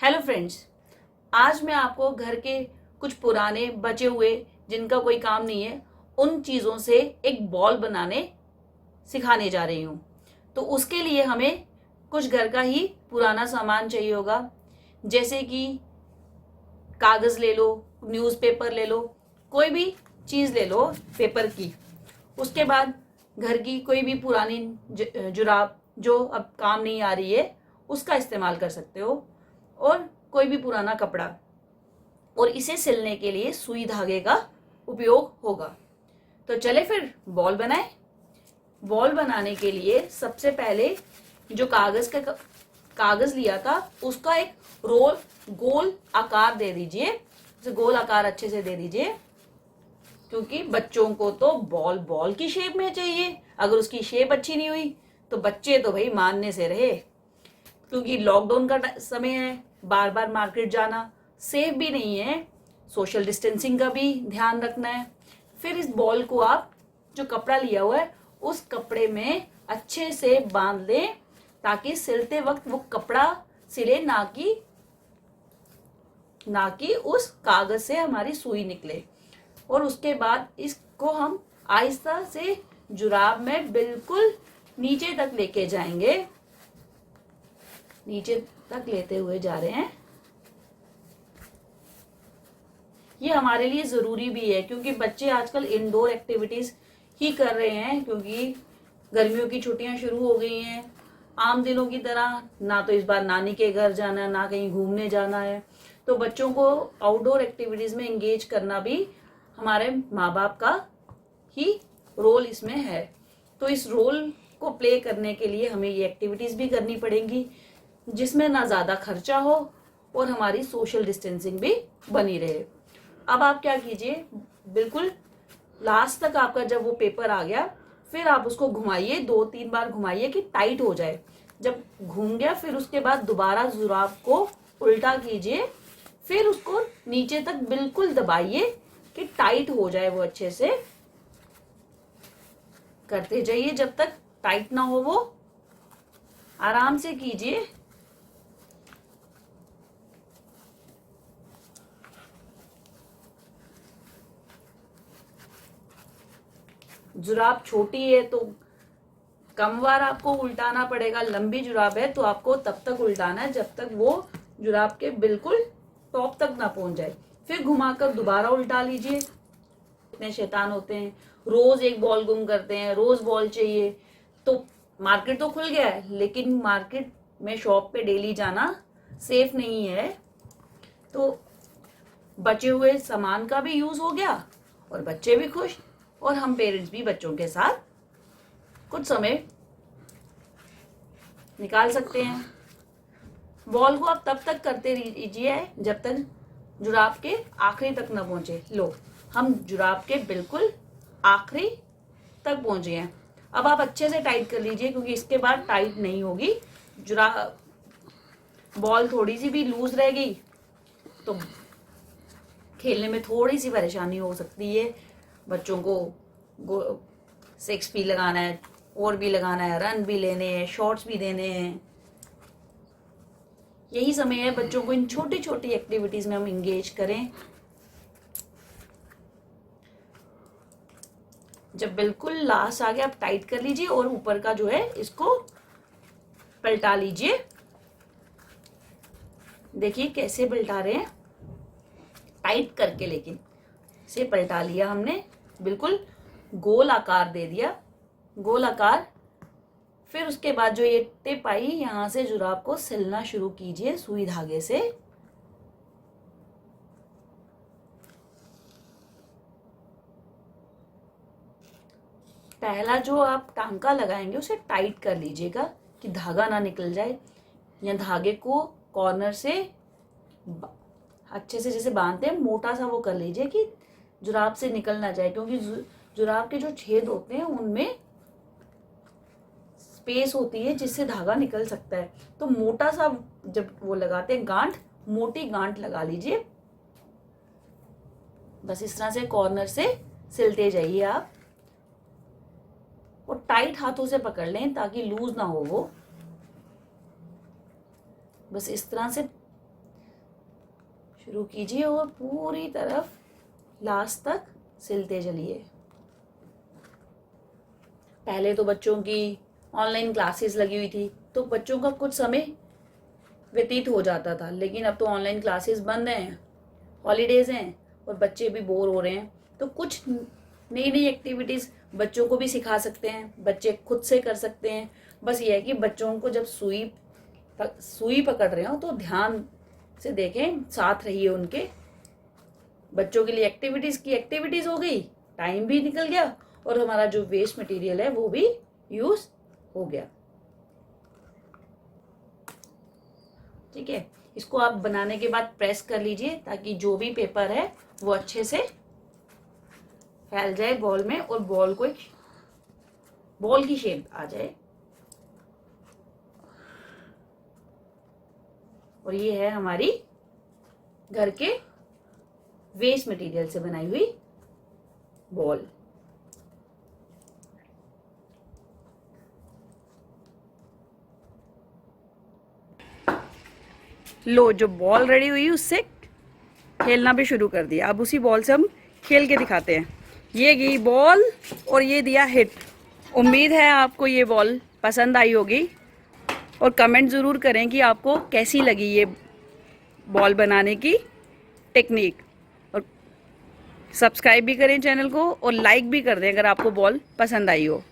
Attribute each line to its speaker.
Speaker 1: Hello friends, आज मैं आपको घर के कुछ पुराने बचे हुए जिनका कोई काम नहीं है उन चीज़ों से एक बॉल बनाने सिखाने जा रही हूँ। तो उसके लिए हमें कुछ घर का ही पुराना सामान चाहिए होगा, जैसे कि कागज़ ले लो, न्यूज़पेपर ले लो, कोई भी चीज़ ले लो पेपर की। उसके बाद घर की कोई भी पुरानी जुराब जो अब काम नहीं आ रही है उसका इस्तेमाल कर सकते हो, और कोई भी पुराना कपड़ा, और इसे सिलने के लिए सुई धागे का उपयोग होगा। तो चले फिर बॉल बनाएं। बॉल बनाने के लिए सबसे पहले जो कागज लिया था उसका एक रोल गोल आकार दे दीजिए। उसे गोल आकार अच्छे से दे दीजिए, क्योंकि बच्चों को तो बॉल बॉल की शेप में चाहिए। अगर उसकी शेप अच्छी नहीं हुई तो बच्चे तो भाई मानने से रहे, क्योंकि लॉकडाउन का समय है, बार बार मार्केट जाना सेफ भी नहीं है, सोशल डिस्टेंसिंग का भी ध्यान रखना है। फिर इस बॉल को आप जो कपड़ा लिया हुआ है उस कपड़े में अच्छे से बांध लें, ताकि सिलते वक्त वो कपड़ा सिले, ना कि उस कागज से हमारी सुई निकले। और उसके बाद इसको हम आहिस्ता से जुराब में बिल्कुल नीचे तक लेके जाएंगे। नीचे तक लेते हुए जा रहे हैं। ये हमारे लिए जरूरी भी है, क्योंकि बच्चे आजकल इंडोर एक्टिविटीज ही कर रहे हैं, क्योंकि गर्मियों की छुट्टियां शुरू हो गई हैं। आम दिनों की तरह ना तो इस बार नानी के घर जाना है, ना कहीं घूमने जाना है। तो बच्चों को आउटडोर एक्टिविटीज में एंगेज करना भी हमारे माँ बाप का ही रोल इसमें है। तो इस रोल को प्ले करने के लिए हमें ये एक्टिविटीज भी करनी पड़ेंगी, जिसमें ना ज्यादा खर्चा हो और हमारी सोशल डिस्टेंसिंग भी बनी रहे। अब आप क्या कीजिए, बिल्कुल लास्ट तक आपका जब वो पेपर आ गया, फिर आप उसको घुमाइए, 2-3 बार घुमाइए कि टाइट हो जाए। जब घूम गया फिर उसके बाद दोबारा जुराब को उल्टा कीजिए, फिर उसको नीचे तक बिल्कुल दबाइए कि टाइट हो जाए वो अच्छे से। करते जाइए जब तक टाइट ना हो, वो आराम से कीजिए। जुराब छोटी है तो कम बार आपको उल्टाना पड़ेगा, लंबी जुराब है तो आपको तब तक उल्टाना है जब तक वो जुराब के बिल्कुल टॉप तक ना पहुंच जाए। फिर घुमाकर दोबारा उल्टा लीजिए। इतने शैतान होते हैं, रोज एक बॉल गुम करते हैं, रोज बॉल चाहिए। तो मार्केट तो खुल गया है, लेकिन मार्केट में शॉप पे डेली जाना सेफ नहीं है। तो बचे हुए सामान का भी यूज हो गया, और बच्चे भी खुश, और हम पेरेंट्स भी बच्चों के साथ कुछ समय निकाल सकते हैं। बॉल को आप तब तक करते रहिए जब तक जुराब के आखिरी तक न पहुंचे। लो, हम जुराब के बिल्कुल आखिरी तक पहुंचे हैं। अब आप अच्छे से टाइट कर लीजिए, क्योंकि इसके बाद टाइट नहीं होगी। जुराब बॉल थोड़ी सी भी लूज रहेगी तो खेलने में थोड़ी सी परेशानी हो सकती है। बच्चों को 6 भी लगाना है, और भी लगाना है, रन भी लेने हैं, शॉट्स भी देने हैं। यही समय है बच्चों को इन छोटी छोटी एक्टिविटीज में हम इंगेज करें। जब बिल्कुल लास्ट आ गया, आप टाइट कर लीजिए, और ऊपर का जो है इसको पलटा लीजिए। देखिए कैसे पलटा रहे हैं, टाइट करके, लेकिन इसे पलटा लिया हमने, बिल्कुल गोल आकार दे दिया, गोल आकार। फिर उसके बाद जो ये टिप आई, यहां से जुराब को सिलना शुरू कीजिए सुई धागे से। पहला जो आप टांका लगाएंगे उसे टाइट कर लीजिएगा कि धागा ना निकल जाए, या धागे को कॉर्नर से अच्छे से जैसे बांधते हैं मोटा सा वो कर लीजिए कि जुराब से निकल ना जाए, क्योंकि जुराब के जो छेद होते हैं उनमें स्पेस होती है जिससे धागा निकल सकता है। तो मोटा सा जब वो लगाते हैं गांठ, मोटी गांठ लगा लीजिए। बस इस तरह से कॉर्नर से सिलते जाइए आप, और टाइट हाथों से पकड़ लें ताकि लूज ना हो वो। बस इस तरह से शुरू कीजिए और पूरी तरफ लास्ट तक सिलते चलिए। पहले तो बच्चों की ऑनलाइन क्लासेस लगी हुई थी तो बच्चों का कुछ समय व्यतीत हो जाता था, लेकिन अब तो ऑनलाइन क्लासेस बंद हैं, हॉलीडेज हैं और बच्चे भी बोर हो रहे हैं, तो कुछ नई नई एक्टिविटीज़ बच्चों को भी सिखा सकते हैं, बच्चे खुद से कर सकते हैं। बस ये है कि बच्चों को जब सुई पकड़ रहे हो तो ध्यान से देखें, साथ रहिए उनके। बच्चों के लिए एक्टिविटीज़ हो गई, टाइम भी निकल गया और हमारा जो वेस्ट मटेरियल है वो भी यूज हो गया। ठीक है, इसको आप बनाने के बाद प्रेस कर लीजिए ताकि जो भी पेपर है वो अच्छे से फैल जाए बॉल में और बॉल को एक बॉल की शेप आ जाए। और ये है हमारी घर के वेस्ट मटेरियल से बनाई हुई बॉल। लो, जो बॉल रेडी हुई उससे खेलना भी शुरू कर दिया। अब उसी बॉल से हम खेल के दिखाते हैं। ये गई बॉल और ये दिया हिट। उम्मीद है आपको ये बॉल पसंद आई होगी और कमेंट ज़रूर करें कि आपको कैसी लगी ये बॉल बनाने की टेक्निक। और सब्सक्राइब भी करें चैनल को और लाइक भी कर दें अगर आपको बॉल पसंद आई हो।